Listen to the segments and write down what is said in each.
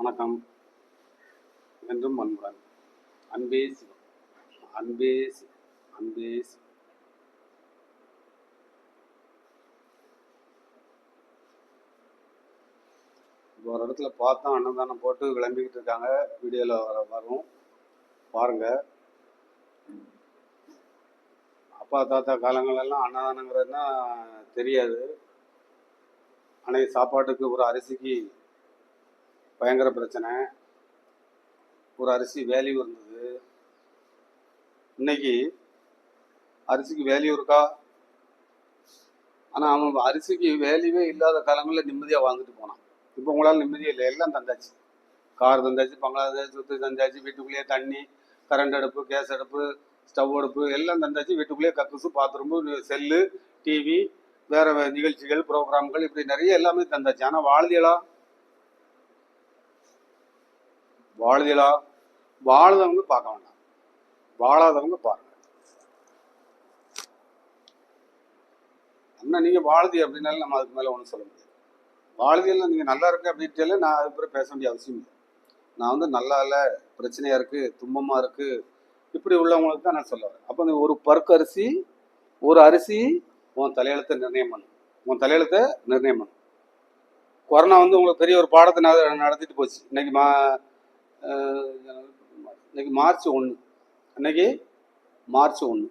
வணக்கம். என்றும் அன்புடன் அன்பே சிவம். அன்பே சிவம். அன்பே சிவம். ஒரு இடத்துல பார்த்தா அன்னதானம் போட்டு விளம்பிக்கிட்டு இருக்காங்க. வீடியோவில் வரும் பாருங்க. அப்பா தாத்தா காலங்களெல்லாம் அன்னதானங்கிறதுனா தெரியாது. அன்னைக்கு சாப்பாட்டுக்கு ஒரு அரிசிக்கு பயங்கர பிரச்சனை. ஒரு அரிசி வேல்யூ இருந்தது. இன்னைக்கு அரிசிக்கு வேல்யூ இருக்கா? ஆனால் அவன் அரிசிக்கு வேல்யூவே இல்லாத காலங்களில் நிம்மதியாக வாழ்ந்துட்டு போனான். இப்போ உங்களால் நிம்மதியே இல்லை. எல்லாம் தந்தாச்சு. கார் தந்தாச்சு, பங்களா தந்தாச்சு, சொத்து தந்தாச்சு, வீட்டுக்குள்ளேயே தண்ணி, கரண்ட் அடுப்பு, கேஸ் அடுப்பு, ஸ்டவ் அடுப்பு எல்லாம் தந்தாச்சு. வீட்டுக்குள்ளேயே கக்குசு, பாத்ரூம்பு, செல்லு, டிவி, வேற நிகழ்ச்சிகள், ப்ரோக்ராம்கள், இப்படி நிறைய எல்லாமே தந்தாச்சு. ஆனால் வாழ்தியலா வாழுதவங்க பார்க்க வேண்டாம், வாழாதவங்க பாருங்க. என்ன நீங்க வாழுதி அப்படின்னாலும் நம்ம அதுக்கு மேல ஒன்றும் சொல்ல முடியாது. வாழுதியில் நீங்க நல்லா இருக்கு அப்படின்ட்டு நான் அது பிறகு பேச வேண்டிய அவசியம் இல்லை. நான் வந்து நல்லா இல்லை, பிரச்சனையா இருக்கு, துன்பமா இருக்கு, இப்படி உள்ளவங்களுக்கு தான் நான் சொல்ல வரேன். அப்போ அந்த ஒரு பருக்கு அரிசி, ஒரு அரிசி உன் தலையெழுத்தை நிர்ணயம் பண்ணும். உன் தலையெழுத்தை நிர்ணயம் பண்ணும். கொரோனா வந்து உங்களுக்கு பெரிய ஒரு பாடத்தை நடத்திட்டு போச்சு. இன்னைக்கு மார்ச் 1, இன்னைக்கு மார்ச் 1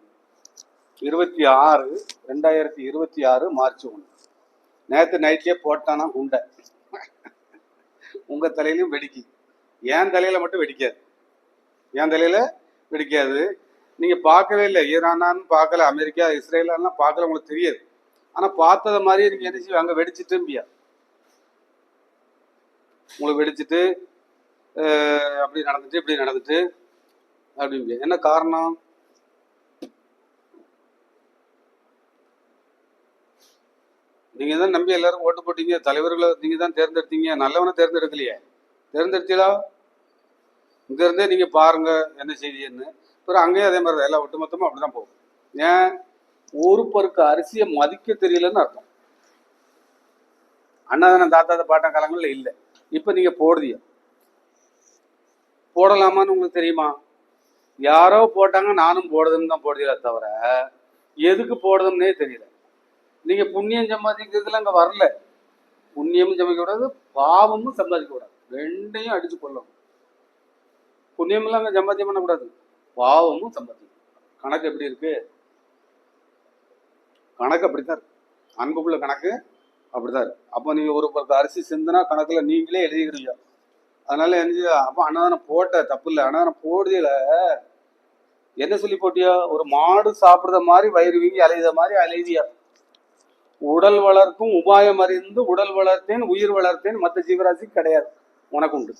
2026 மார்ச் 1. நேற்று நைட்லயே போட்டானா உண்டை உங்க தலையிலையும் வெடிக்கு. என் தலையில மட்டும் வெடிக்காது. என் தலையில வெடிக்காது. நீங்க பார்க்கவே இல்லை. ஈரானான்னு பார்க்கல, அமெரிக்கா, இஸ்ரேலாம் பார்க்கல, உங்களுக்கு தெரியாது. ஆனா பார்த்தத மாதிரி நீங்க என்ன செய்ய, அங்க வெடிச்சுட்டும்பியா, உங்களுக்கு வெடிச்சுட்டு அப்படி நடந்துட்டு இப்படி நடந்துட்டு அப்படிம்பியா. என்ன காரணம்? நீங்க தான் நம்பி எல்லாரும் ஓட்டு போட்டீங்க. தலைவர்களை நீங்க தான் தேர்ந்தெடுத்தீங்க. நல்லவனை தேர்ந்தெடுக்கலையே. தேர்ந்தெடுத்தீங்களா? இங்க இருந்தே நீங்க பாருங்க என்ன செய்தின்னு. அப்புறம் அங்கேயும் அதே மாதிரி எல்லாம் ஒட்டுமொத்தமா அப்படிதான் போகும். ஏன்? ஒரு பருக்கு அரிசியை மதிக்க தெரியலன்னு அர்த்தம். அண்ணாதான தாத்தா பாட்ட காலங்கள்ல இல்லை. இப்ப நீங்க போடுதிய, போடலாமான்னு உங்களுக்கு தெரியுமா? யாரோ போட்டாங்க, நானும் போடுதுன்னு தான் போடுதீங்களே தவிர எதுக்கு போடுதுன்னே தெரியல. நீங்க புண்ணியம் சம்பாதிக்கிறதுல அங்க வரல. புண்ணியமும் சமைக்க கூடாது, பாவமும் சம்பாதிக்க கூடாது. ரெண்டையும் அடிச்சு கொள்ளணும். புண்ணியமெல்லாம் அங்க சம்பாத்தியம் பண்ணக்கூடாது, பாவமும் சம்பாதிக்கணும். கணக்கு எப்படி இருக்கு? கணக்கு அப்படித்தான் இருக்கு. அன்புக்குள்ள கணக்கு அப்படிதான் இருக்கு. அப்போ நீங்க ஒரு பத்து அரிசி சிந்துனா கணக்குல நீங்களே எழுதிக்கிறீங்க. அதனால என்ன? அப்போ அன்னதானம் போட்ட தப்பு இல்லை. அன்னதானம் போடுதில என்ன சொல்லி போட்டியா? ஒரு மாடு சாப்பிடுற மாதிரி வயிறு வீங்கி அலையுத மாதிரி அலைவியா. உடல் வளர்க்கும் உபாயம் அறிந்து உடல் வளர்த்தேன், உயிர் வளர்த்தேன், மற்ற ஜீவராசி கிடையாது. உனக்கு உண்டு.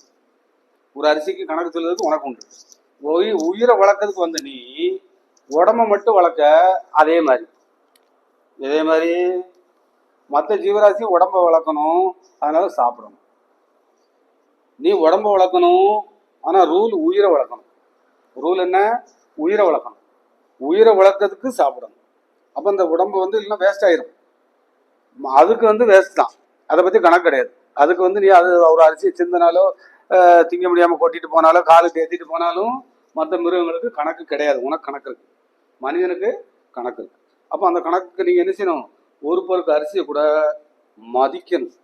ஒரு அரிசிக்கு கணக்கு சொல்றதுக்கு உனக்கு உண்டு. உயிரை வளர்க்கறதுக்கு வந்து நீ உடம்ப மட்டும் வளர்க்க. அதே மாதிரி மற்ற ஜீவராசி உடம்ப வளர்க்கணும், அதனால சாப்பிடணும். நீ உடம்ப வளர்க்கணும், ஆனா ரூல் உயிரை வளர்க்கணும். ரூல் என்ன? உயிரை வளர்க்கணும். உயிரை வளர்க்கறதுக்கு சாப்பிடணும். அப்ப இந்த உடம்பு வந்து இல்லைன்னா வேஸ்ட் ஆயிரும். அதுக்கு வந்து வேஸ்ட் தான், அதை பத்தி கணக்கு கிடையாது. அதுக்கு வந்து நீ அது ஒரு அரிசி சிந்தனாலோ திங்க முடியாம கொட்டிட்டு போனாலோ காலுக்கு ஏற்றிட்டு போனாலும் மற்ற மிருகங்களுக்கு கணக்கு கிடையாது. உனக்கு கணக்கு இருக்கு, மனிதனுக்கு கணக்கு இருக்கு. அப்போ அந்த கணக்குக்கு நீங்க என்ன செய்யணும்? ஒரு பொருக்கு அரிசியை கூட மதிக்கணும்.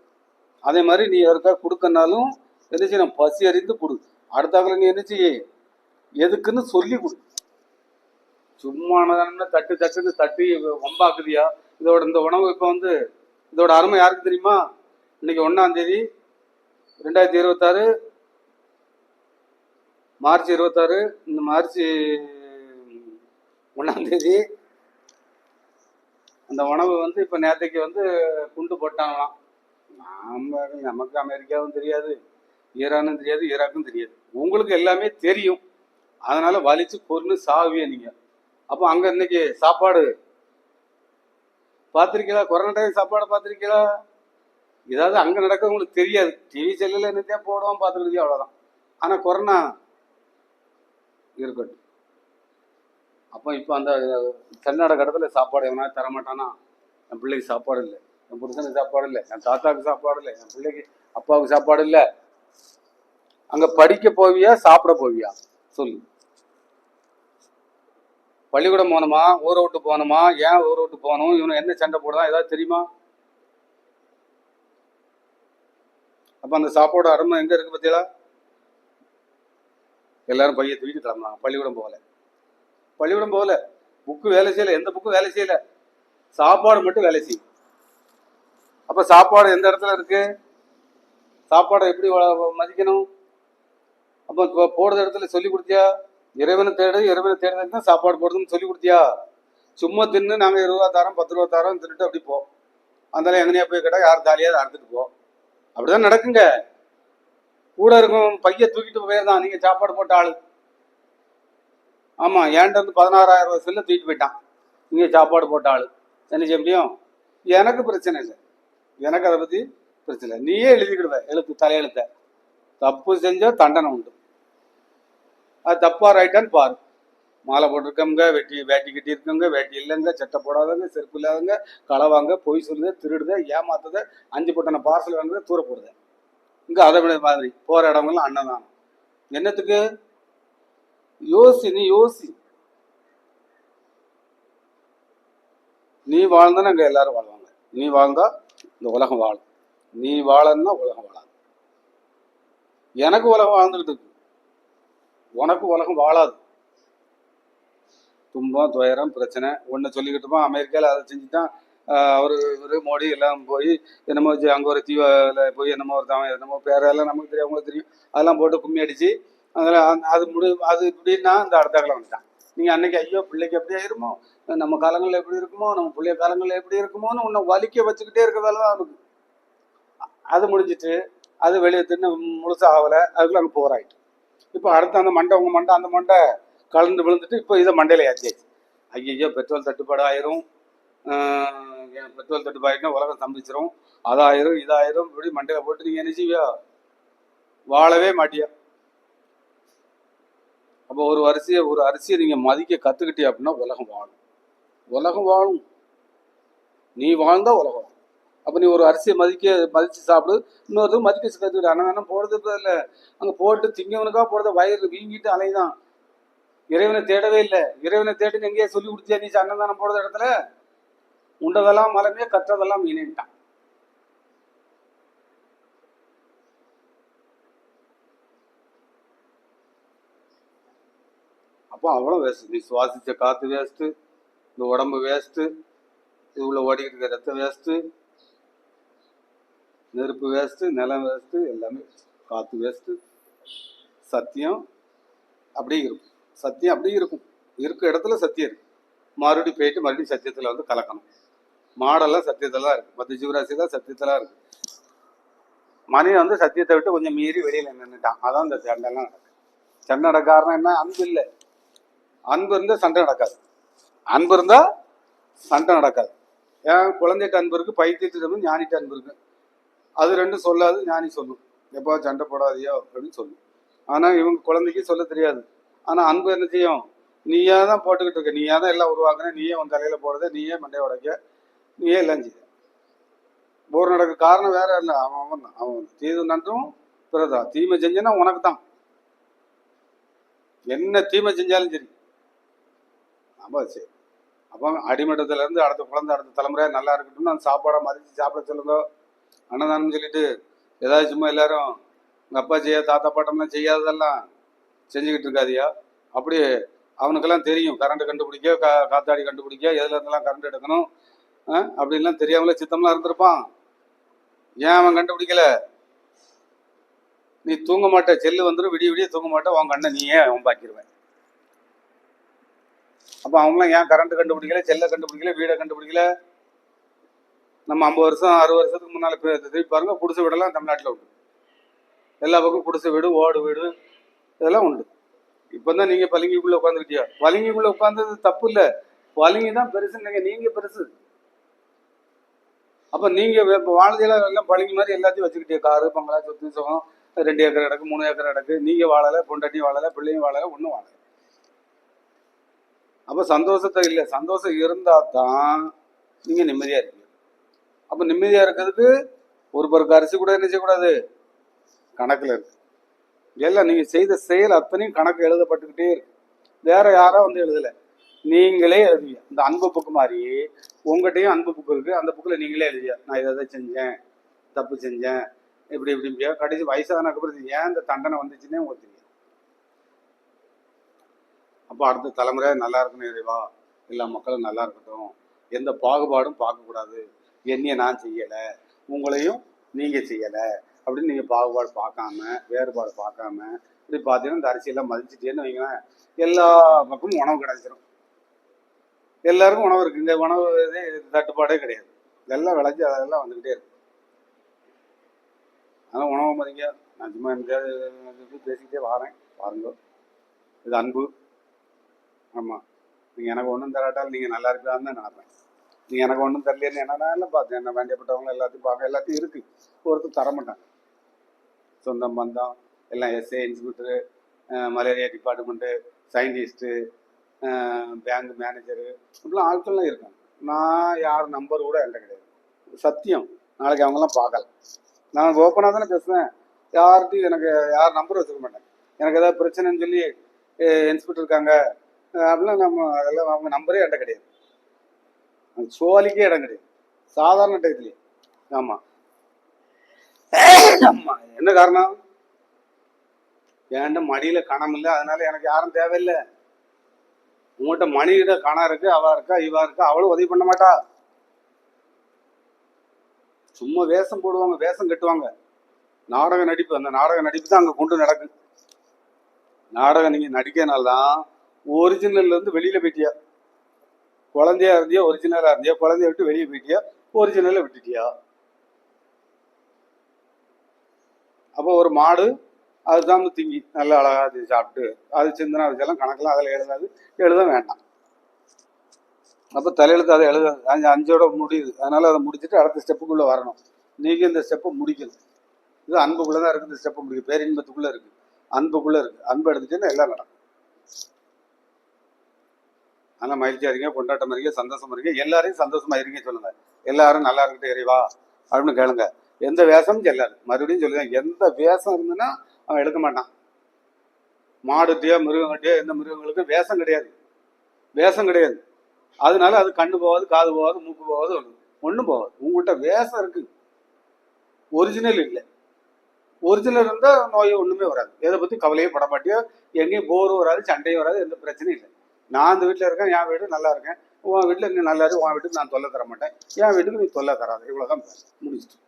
அதே மாதிரி நீ யாருக்கா கொடுக்கனாலும் என்ன செய்யணும்? பசி அறிந்து கொடு. அடுத்தாக்கல நீ என்ன செய்ய, எதுக்குன்னு சொல்லி கொடு. சும்மானதான தட்டுன்னு தட்டி வம்பாக்குதியா? இந்த உணவு இப்போ வந்து இதோட அருமை யாருக்கு தெரியுமா? இன்னைக்கு 1ஆம் தேதி 2026 மார்ச் 26. இந்த மார்ச் 1ஆம் தேதி அந்த உணவு வந்து இப்போ நேற்றைக்கு வந்து குண்டு போட்டாங்களாம். நமக்கு அமெரிக்காவும் தெரியாது, ஈரானும் தெரியாது, ஈராக்கும் தெரியாது. உங்களுக்கு எல்லாமே தெரியும். அதனால வலிச்சு கொன்னு சாவிய நீங்க. அப்போ அங்க இன்னைக்கு சாப்பாடு பார்த்துருக்கீங்களா? கொரோனா டைம் சாப்பாடு பார்த்துருக்கீங்களா? ஏதாவது அங்க நடக்க உங்களுக்கு தெரியாது. டிவி செல்லுல என்னத்தையா போடுவான் பார்த்துக்கிட்டே, அவ்வளவுதான். ஆனா கொரோனா இருக்கட்டும். அப்போ இப்போ அந்த கர்நாடக இடத்துல சாப்பாடு எவனா தரமாட்டானா? என் பிள்ளைக்கு சாப்பாடு இல்லை, என் புருஷனுக்கு சாப்பாடு இல்லை, என் தாத்தாவுக்கு சாப்பாடு இல்லை, என் பிள்ளைக்கு அப்பாவுக்கு சாப்பாடு இல்லை. அங்க படிக்க போவியா சாப்பிட போவியா சொல்லு. பள்ளிக்கூடம் போகணுமா, ஊரை விட்டு போகணுமா, ஏன் ஊரை விட்டு போகணும், இவனை என்ன சண்டை போடுதான் ஏதாவது தெரியுமா? அப்ப அந்த சாப்பாடு அருமை எங்க இருக்கு பத்தியா? எல்லாரும் பைய தூக்கிட்டு கிளம்பலாம். பள்ளிக்கூடம் போகல, புக்கு வேலை செய்யல, எந்த புக்கும் வேலை செய்யல, சாப்பாடு மட்டும் வேலை செய்யும். அப்ப சாப்பாடு எந்த இடத்துல இருக்கு? சாப்பாடை எப்படி மதிக்கணும்? அப்ப போடுற இடத்துல சொல்லி கொடுத்தியா? இறைவனை தேடுறதுக்கு தான் சாப்பாடு போடுறதுன்னு சொல்லி கொடுத்தியா? சும்மா தின்னு நாங்க 20 ரூபா தரோம் 10 ரூபா தரோம் தின்னுட்டு அப்படி போ. அந்த எங்கனையா போய் கேட்டா யார் தாலியாவது அறுத்துட்டு போ. அப்படிதான் நடக்குங்க. கூட இருக்கும் பைய தூக்கிட்டு போயிருந்தான் நீங்க சாப்பாடு போட்ட ஆளு. ஆமா, ஏன்ட்டு வந்து 16,000 ரூபாய் செல்ல தூக்கிட்டு போயிட்டான். நீங்க சாப்பாடு போட்ட ஆளு என்ன செய்ய முடியும்? எனக்கு பிரச்சனை இல்லை, எனக்கு அதை பத்தி பிரச்சனை இல்லை. நீயே எழுதிக்கிடுவ தலையெழுத்த. தப்பு செஞ்சா தண்டனை உண்டு. அது தப்பா ரைட்டான்னு பாரு. மாலை போட்டிருக்கவங்க, வேட்டி கட்டி இருக்கவங்க, வேட்டி இல்லைங்க, சட்டை போடாதவங்க, செருப்பு இல்லாதவங்க, களவாங்க, பொய் சொல்லுத, திருடுத, ஏமாத்துத, 5 பொட்டனை பார்சல் வாங்குறத, தூர போடுத. இங்க அதை விட மாதிரி போற இடங்கள்லாம் அண்ணன். என்னத்துக்கு நீ யோசி. நீ வாழ்ந்தா அங்க எல்லாரும் வாழ்வாங்க. நீ வாழ்ந்தா இந்த உலகம் வாழும். நீ வாழன்னா உலகம் வாழாது. எனக்கு உலகம் வாழ்ந்துகிட்டு இருக்கு, உனக்கு உலகம் வாழாது. துன்பம் துயரம் பிரச்சனை ஒன்று சொல்லிக்கிட்டுமா. அமெரிக்காவில் அதை செஞ்சுட்டான் அவரு மோடி எல்லாம் போய் என்னமோ அங்கே ஒரு தீவில போய் என்னமோ ஒருத்தவன் என்னமோ பேரெல்லாம் நமக்கு தெரியும், அவங்களுக்கு தெரியும். அதெல்லாம் போட்டு கும்மி அடிச்சு அதில் அது இப்படின்னா இந்த அடுத்த காலம் வந்துட்டான். நீங்கள் அன்னைக்கு ஐயோ பிள்ளைக்கு எப்படி ஆயிருமோ, நம்ம காலங்களில் எப்படி இருக்குமோ, நம்ம பிள்ளைய காலங்களில் எப்படி இருக்குமோன்னு உன்னை வலிக்க வச்சுக்கிட்டே இருக்க வேலை தான் அவனுக்கு. அது முடிஞ்சிட்டு அது வெளியே தின்னு முழுசாக ஆகலை, அதுக்குள்ள அங்கே போராயிட்டு. இப்போ அடுத்த அந்த மண்டை உங்கள் மண்டை அந்த மண்டை கலந்து விழுந்துட்டு இப்போ இதை மண்டையில் ஏற்றியாச்சு. ஐயோ பெட்ரோல் தட்டுப்பாடு ஆயிரும், பெட்ரோல் தட்டுப்பாடுனா உலகம் சம்பிச்சிரும், அதாயிரும் இதாயிரும் இப்படி மண்டையில் போட்டு நீங்கள் என்ன செய்வியா? வாழவே மாட்டியா. அப்போ ஒரு அரிசியை நீங்கள் மதிக்க கற்றுக்கிட்டே அப்படின்னா உலகம் வாழும். நீ வாழ்ந்தா உலகம். அப்போ நீ ஒரு அரிசியை மதித்து சாப்பிடு, இன்னொரு மதிக்க கற்றுக்கிட்டு. அண்ணன் போடுறது இல்லை, அங்கே போட்டு திங்கவனுக்காக போடுறத வயிறு வீங்கிட்டு அலைதான். இறைவனை தேடவே இல்லை. இறைவனை தேடுன்னு எங்கேயே சொல்லி கொடுத்தியா நீ? அன்னதானம் போடுற இடத்துல உண்டதெல்லாம் மலமே கற்றதெல்லாம் மீனிட்டான். அப்போ அவ்வளோ வேஸ்ட். நீ சுவாசிச்ச காற்று வேஸ்ட்டு, இந்த உடம்பு வேஸ்ட்டு, இது உள்ள ஓடிக்கிட்டு இருக்க ரத்தம் வேஸ்ட்டு, நெருப்பு வேஸ்ட்டு, நிலம் வேஸ்ட்டு, எல்லாமே காற்று வேஸ்ட்டு. சத்தியம் அப்படியே இருக்கும். சத்தியம் அப்படியே இருக்கும். இருக்க இடத்துல சத்தியம் இருக்கு. மறுபடியும் போயிட்டு மறுபடியும் சத்தியத்தில் வந்து கலக்கணும். மாடெல்லாம் சத்தியத்தில் தான் இருக்கு. 10 ஜீவராசி தான் சத்தியத்தில் இருக்கு. மனிதன் வந்து சத்தியத்தை விட்டு கொஞ்சம் மீறி வெளியில் நின்றுட்டான். அதான் இந்த சண்டைலாம் நடக்கு. சண்டை நடக்க காரணம் என்ன? அன்பு இல்லை. அன்பு இருந்தால் சண்டை நடக்காது. அன்பு இருந்தால் சண்டை நடக்காது. ஏன்? குழந்தைகிட்ட அன்பு இருக்கு, பைத்தியத்திட்ட ஞானிட்ட அன்பு இருக்கு. அது ரெண்டும் சொல்லாது, ஞானி சொல்லும். எப்போ சண்டை போடாதியோ அப்படின்னு சொல்லும். ஆனால் இவங்க குழந்தைக்கு சொல்ல தெரியாது. ஆனால் அன்பு என்ன செய்யும்? நீயே தான் போட்டுக்கிட்டு இருக்க, நீயே தான் எல்லாம் உருவாக்குன, நீயே உன் தலையில போடுறத, நீயே மண்டைய உடைக்க, நீயே எல்லாம் செய்ய. போர் நடக்க காரணம் வேற இல்லை, அவன் தீது நன்றும் பிறதா. தீமை செஞ்சேன்னா உனக்கு தான். என்ன தீமை செஞ்சாலும் சரி. அப்போ சரி, அப்போ அடிமட்டத்துல இருந்து அடுத்த குழந்தை அடுத்த தலைமுறை நல்லா இருக்கட்டும்னு அந்த சாப்பாடை மதிச்சு சாப்பிட சொல்லுங்க. அன்னதானம் சொல்லிட்டு ஏதாவது சும்மா எல்லாரும் உங்கள் அப்பா தாத்தா பாட்டம்லாம் செய்யாததெல்லாம் செஞ்சுக்கிட்டு இருக்காதியா? அப்படி அவனுக்கெல்லாம் தெரியும் கரண்ட் கண்டுபிடிக்க, காத்தாடி கண்டுபிடிக்க, எதுல இருந்தெல்லாம் கரண்ட் எடுக்கணும் அப்படின்லாம் தெரியாமலே சித்தம்லாம் இருந்திருப்பான். ஏன் அவன் கண்டுபிடிக்கல? நீ தூங்க மாட்ட, செல்லு வந்துடும், விடிய தூங்க மாட்ட, உன் கண்ணை நீயே அவன் பாக்கிடுவேன். அப்போ அவங்களாம் ஏன் கரண்ட் கண்டுபிடிக்கல, செல்லை கண்டுபிடிக்கல, வீடை கண்டுபிடிக்கல? நம்ம 50 வருஷம் 60 வருஷத்துக்கு முன்னால திருப்பி பாருங்க, குடிசை வீடெல்லாம் தமிழ்நாட்டில் உண்டு. எல்லா பக்கம் குடிசை வீடு, ஓடு வீடு இதெல்லாம் உண்டு. இப்போ தான் நீங்கள் பளிங்குக்குள்ளே உட்காந்துக்கிட்டியா? பளிங்குக்குள்ளே உட்காந்தது தப்பு இல்லை, பளிங்கு தான் பெருசு இல்லைங்க, நீங்கள் பெருசு. அப்போ நீங்கள் இப்போ வாழ்க்கையில் எல்லாம் பளிங்கு மாதிரி எல்லாத்தையும் வச்சுக்கிட்டே, காரு பங்களா சொத்து சுகம் 2 ஏக்கர் கிடக்கு 3 ஏக்கர் கிடக்கு. நீங்கள் வாழலை, பொண்டாட்டியும் வாழலை, பிள்ளையும் வாழலை, ஒன்றும் வாழலை. அப்போ சந்தோஷத்தை இல்லை. சந்தோஷம் இருந்தால் தான் நீங்கள் நிம்மதியாக இருக்கீங்க. அப்போ நிம்மதியாக இருக்கிறதுக்கு ஒரு பருக்கு அரிசி கூட என்ன செய்யக்கூடாது, கணக்கில் இருக்கு. எல்லாம் நீங்க செய்த செயல் அத்தனையும் கணக்கு எழுதப்பட்டுக்கிட்டே இருக்கு. வேற யாரோ வந்து எழுதல, நீங்களே எழுதுவீங்க. இந்த அன்பு புக்கு மாதிரி உங்ககிட்டயும் அன்பு புக்கு இருக்கு. அந்த புக்கில் நீங்களே எழுதியா, நான் இதை செஞ்சேன், தப்பு செஞ்சேன், இப்படி இப்படி கடைசி வயசானதுக்கு அப்புறம் ஏன் இந்த தண்டனை வந்துச்சுன்னே உங்களுக்கு தெரியும். அப்போ அடுத்த தலைமுறை நல்லா இருக்கணும் இறைவா, எல்லா மக்களும் நல்லா இருக்கட்டும், எந்த பாகுபாடும் பார்க்கக்கூடாது, என்னைய நான் செய்யலை, உங்களையும் நீங்கள் செய்யலை அப்படின்னு நீங்கள் பாகுபாடு பார்க்காம, வேறுபாடு பார்க்காம இப்படி பார்த்தீங்கன்னா இந்த அரிசியெல்லாம் மதிச்சுட்டேன்னு வைங்களேன், எல்லா பக்கமும் உணவு கிடைச்சிடும். எல்லாருக்கும் உணவு இருக்குது. இந்த உணவு இது தட்டுப்பாடே கிடையாது. இதெல்லாம் விளைஞ்சி அதெல்லாம் வந்துக்கிட்டே இருக்கு. அதான் உணவு மதிங்க. நான் சும்மா எங்கேயாவது பேசிக்கிட்டே வரேன் பாருங்க. இது அன்பு. ஆமாம், நீங்கள் எனக்கு ஒன்றும் தராட்டாலும் நீங்கள் நல்லா இருக்கலான்னு தான் நினைப்பேன். நீங்கள் எனக்கு ஒன்றும் தரலைன்னு என்னன்னா எல்லாம் பார்த்தேன், என்ன வேண்டியப்பட்டவங்க எல்லாத்தையும் பார்க்க எல்லாத்தையும் இருக்குது. ஒருத்தர் தரமாட்டாங்க. சொந்தம் பந்தம் எல்லாம் SA, inspector, malaria department, scientist, bank manager, இப்படிலாம் ஆட்கள்லாம் இருக்காங்க. நான் யார் நம்பர் கூட என்கிட்ட கிடையாது. சத்தியம், நாளைக்கு அவங்கெல்லாம் பார்க்கல. நான் ஓப்பனாக தானே பேசுவேன். யார்கிட்டையும் எனக்கு யார் நம்பர் வச்சுக்க மாட்டேன். எனக்கு ஏதாவது பிரச்சனைன்னு சொல்லி இன்ஸ்பெக்டர் இருக்காங்க அப்படிலாம் நம்ம அதெல்லாம் அவங்க நம்பரே என்கிட்ட கிடையாது. சோழிக்கே இடம் கிடையாது சாதாரண டயத்துலேயே. ஆமாம் ஆமாம், என்ன காரணம்? என்கிட்ட மடியில் கணம் இல்லை, அதனால எனக்கு யாரும் தேவையில்லை. உங்கள்கிட்ட மணிகிட்ட கணம் இருக்கு, அவ இருக்கா இவா இருக்கா, அவளும் உதவி பண்ண மாட்டா. சும்மா வேஷம் போடுவாங்க, வேஷம் கட்டுவாங்க, நாடக நடிப்பு. அந்த நாடக நடிப்பு தான் அங்கே கொண்டு நடக்கும். நாடகம் நீங்கள் நடிக்கிறனால்தான் ஒரிஜினல்ல இருந்து வெளியில போயிட்டியா. குழந்தையா இருந்தியா ஒரிஜினலா இருந்தியா, குழந்தைய விட்டு வெளியே போயிட்டியா, ஒரிஜினலை விட்டுட்டியா. அப்போ ஒரு மாடு அதுதான் திங்கி நல்லா அழகா அது சாப்பிட்டு அது சிந்தனா வச்செல்லாம் கணக்கெல்லாம் அதில் எழுதாது, எழுத வேண்டாம். அப்போ தலையெழுத்து அதை எழுதாது, அஞ்சோட முடியுது. அதனால அதை முடிச்சுட்டு அடுத்த ஸ்டெப்புக்குள்ளே வரணும். நீங்கள் இந்த ஸ்டெப்பை முடிக்கணும். இது அன்புக்குள்ளே தான் இருக்குது. இந்த ஸ்டெப்பை முடிக்கும், பேரின்பத்துக்குள்ளே இருக்குது, அன்புக்குள்ளே இருக்குது. அன்பு எடுத்துட்டேன்னா எல்லாம் நடக்கும். ஆனால் மகிழ்ச்சியாக இருங்க, கொண்டாட்டம் இருங்க, சந்தோஷமா இருங்க, எல்லாரையும் சந்தோஷமா இருங்க சொல்லுங்க. எல்லாரும் நல்லா இருக்கட்டும் இறைவா அப்படின்னு கேளுங்க. எந்த வேஷமும் செல்லாது. மறுபடியும் சொல்லுங்க, எந்த வேஷம் இருந்துன்னா அவன் எடுக்க மாட்டான். மாடுகிட்டயோ மிருகங்கிட்டயோ எந்த மிருகங்களுக்கும் வேஷம் கிடையாது, வேஷம் கிடையாது. அதனால அது கண்ணு போகாது, காது போகாது, மூக்கு போகாது, ஒன்றும் போகாது. உங்கள்கிட்ட வேஷம் இருக்கு, ஒரிஜினல் இல்லை. ஒரிஜினல் இருந்தால் நோய் ஒன்றுமே வராது, எதை பற்றி கவலையே பட மாட்டியோ, எங்கேயும் போரும் வராது, சண்டையும் வராது, எந்த பிரச்சனையும் இல்லை. நான் அந்த வீட்டில் இருக்கேன், என் வீடு நல்லா இருக்கேன், உன் வீட்டில் நீ நல்லா இருக்கு, உன் வீட்டுக்கு நான் தொல்லை தர மாட்டேன், என் வீட்டுக்கு நீ தொல்லை தராது, இவ்வளோதான் முடிச்சுட்டு.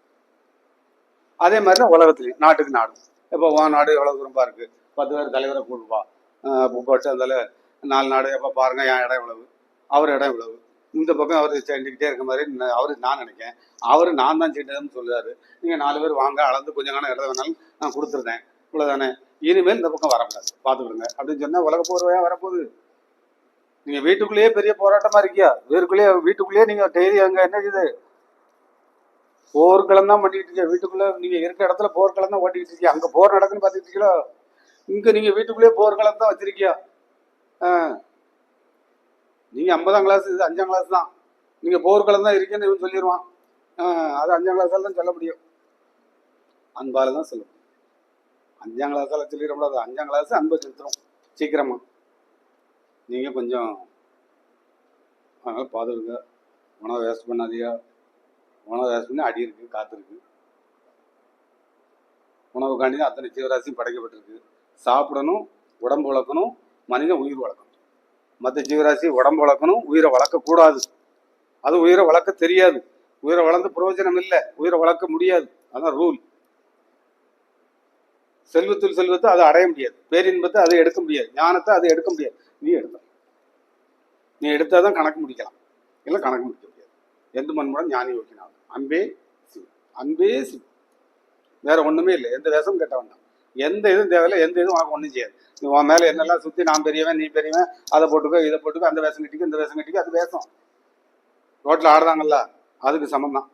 அதே மாதிரி தான் உலகத்துலையும் நாட்டுக்கு நாடு. இப்போ உன் நாடு எவ்வளோ தூரமாக இருக்குது, 10 பேர் தலைவரை கூடுவா போட்டு அதில் 4 நாடு. எப்போ பாருங்கள், என் இடம் இவ்வளவு, அவர் இடம் இவ்வளவு, இந்த பக்கம் அவர் செஞ்சுக்கிட்டே இருக்க மாதிரி அவரு நான் நினைக்கேன், அவர் நான் தான் செஞ்சதுன்னு சொல்லுவார். நீங்கள் 4 பேர் வாங்க, அளந்து கொஞ்சம் காலம் இடம் வேணாலும் நான் கொடுத்துருந்தேன், இவ்வளோதானே, இனிமேல் இந்த பக்கம் வரக்கூடாது, பார்த்துக்கிடுங்க அப்படின்னு சொன்னால் உலக போர்வையாக வரப்போகுது. நீங்கள் வீட்டுக்குள்ளேயே பெரிய போராட்டமாக இருக்கியா, வீட்டுக்குள்ளேயே நீங்கள் டெய்லி அங்கே என்ன செய்யுது, போர்க்களம் தான் பண்ணிக்கிட்டு இருக்கீங்க. வீட்டுக்குள்ளே நீங்கள் இருக்க இடத்துல போர்க்களம் தான் ஓட்டிக்கிட்டு இருக்கீங்க. அங்கே போர் நடக்குன்னு பார்த்துட்டு இருக்கீங்களோ, இங்கே நீங்கள் வீட்டுக்குள்ளேயே போர்க்களம் தான் வச்சிருக்கியா. நீங்கள் 50ஆம் கிளாஸ், இது 5ஆம் கிளாஸ் தான், நீங்கள் போர்க்களம் தான் இருக்கேன்னு இவன் சொல்லிடுவான். அது 5ஆம் கிளாஸால் தான் சொல்ல முடியும், அன்பால் தான் சொல்ல முடியும். 5ஆம் கிளாஸால் சொல்லிட முடியாது. 5ஆம் கிளாஸ் அன்பை செலுத்துறோம் சீக்கிரமா. நீங்கள் கொஞ்சம் அதனால் பார்த்துருங்க, உணவை வேஸ்ட் பண்ணாதீங்க. உணவு வேஸ்ட் பண்ணி அடி இருக்குது, காற்று இருக்குது. உணவுக்காண்டி தான் அத்தனை ஜீவராசியும் படைக்கப்பட்டிருக்கு. சாப்பிடணும், உடம்பு வளர்க்கணும், மனிதன் உயிர் வளர்க்கணும். மற்ற ஜீவராசி உடம்பு வளர்க்கணும், உயிரை வளர்க்கக்கூடாது. அது உயிரை வளர்க்க தெரியாது, உயிரை வளர்ந்து பிரயோஜனம் இல்லை, உயிரை வளர்க்க முடியாது. அதான் ரூல். செல்வத்தை அதை அடைய முடியாது, பேரின்பத்தை அதை எடுக்க முடியாது, ஞானத்தை அதை எடுக்க முடியாது. நீ எடுத்தாதான் கணக்கு முடிக்கலாம், இல்லை கணக்கு முடிக்க முடியாது. எந்த மண்முடன் ஞானி யோக்கினாலும் அன்பே சிவம், அன்பே சிவம், வேற ஒண்ணுமே இல்லை. எந்த வேஷமும் கட்ட வேண்டாம், எந்த இதுவும் தேவையில்லை, எந்த இதுவும் உனக்கு ஒன்றும் செய்யாது. நீ உன் மேலே என்னெல்லாம் சுற்றி நான் பெரியவன் நீ பெரியவன், அதை போட்டுக்கோ இதை போட்டுக்கோ, அந்த வேஷம் கட்டிக்கோ இந்த வேஷம் கட்டிக்கோ, அது வேஷம். ரோட்டில் ஆடுறாங்கல்ல, அதுக்கு சமம் தான்.